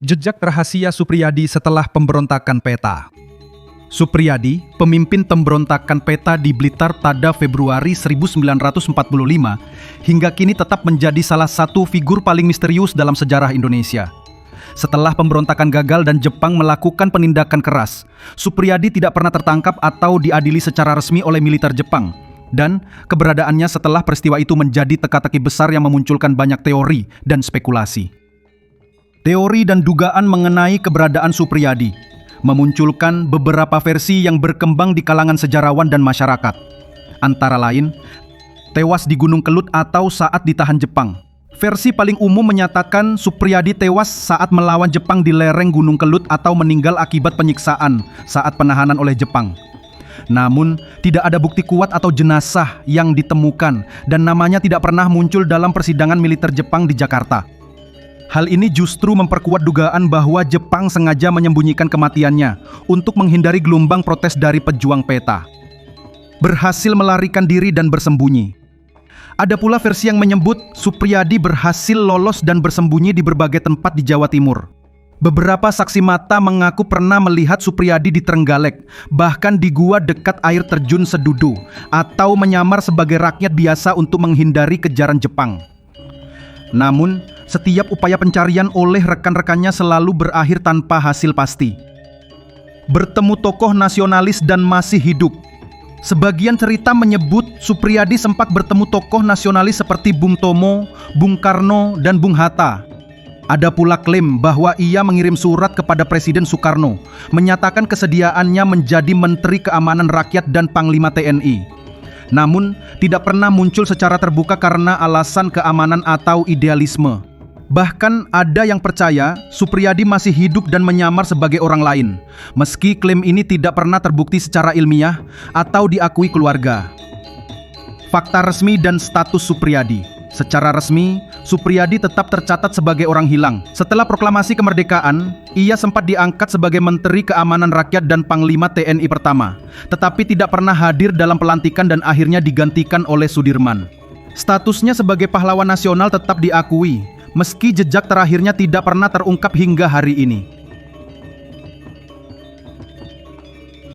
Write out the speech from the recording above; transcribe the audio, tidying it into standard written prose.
Jejak rahasia Supriyadi setelah pemberontakan PETA. Supriyadi, pemimpin pemberontakan PETA di Blitar pada Februari 1945, hingga kini tetap menjadi salah satu figur paling misterius dalam sejarah Indonesia. Setelah pemberontakan gagal dan Jepang melakukan penindakan keras, Supriyadi tidak pernah tertangkap atau diadili secara resmi oleh militer Jepang. Dan keberadaannya setelah peristiwa itu menjadi teka-teki besar yang memunculkan banyak teori dan spekulasi. Teori dan dugaan mengenai keberadaan Supriyadi memunculkan beberapa versi yang berkembang di kalangan sejarawan dan masyarakat. Antara lain, tewas di Gunung Kelut atau saat ditahan Jepang. Versi paling umum menyatakan Supriyadi tewas saat melawan Jepang di lereng Gunung Kelut atau meninggal akibat penyiksaan saat penahanan oleh Jepang. Namun, tidak ada bukti kuat atau jenazah yang ditemukan dan namanya tidak pernah muncul dalam persidangan militer Jepang di Jakarta. Hal ini justru memperkuat dugaan bahwa Jepang sengaja menyembunyikan kematiannya untuk menghindari gelombang protes dari pejuang PETA. Berhasil melarikan diri dan bersembunyi. Ada pula versi yang menyebut Supriyadi berhasil lolos dan bersembunyi di berbagai tempat di Jawa Timur. Beberapa saksi mata mengaku pernah melihat Supriyadi di Trenggalek, bahkan di gua dekat air terjun Sedudu, atau menyamar sebagai rakyat biasa untuk menghindari kejaran Jepang. Namun, setiap upaya pencarian oleh rekan-rekannya selalu berakhir tanpa hasil pasti. Bertemu tokoh nasionalis dan masih hidup. Sebagian cerita menyebut Supriyadi sempat bertemu tokoh nasionalis seperti Bung Tomo, Bung Karno, dan Bung Hatta. Ada pula klaim bahwa ia mengirim surat kepada Presiden Soekarno, menyatakan kesediaannya menjadi Menteri Keamanan Rakyat dan Panglima TNI. Namun, tidak pernah muncul secara terbuka karena alasan keamanan atau idealisme. Bahkan ada yang percaya Supriyadi masih hidup dan menyamar sebagai orang lain, meski klaim ini tidak pernah terbukti secara ilmiah atau diakui keluarga. Fakta resmi dan status Supriyadi. Secara resmi, Supriyadi tetap tercatat sebagai orang hilang. Setelah proklamasi kemerdekaan, ia sempat diangkat sebagai Menteri Keamanan Rakyat dan Panglima TNI pertama, tetapi tidak pernah hadir dalam pelantikan dan akhirnya digantikan oleh Sudirman. Statusnya sebagai pahlawan nasional tetap diakui, meski jejak terakhirnya tidak pernah terungkap hingga hari ini.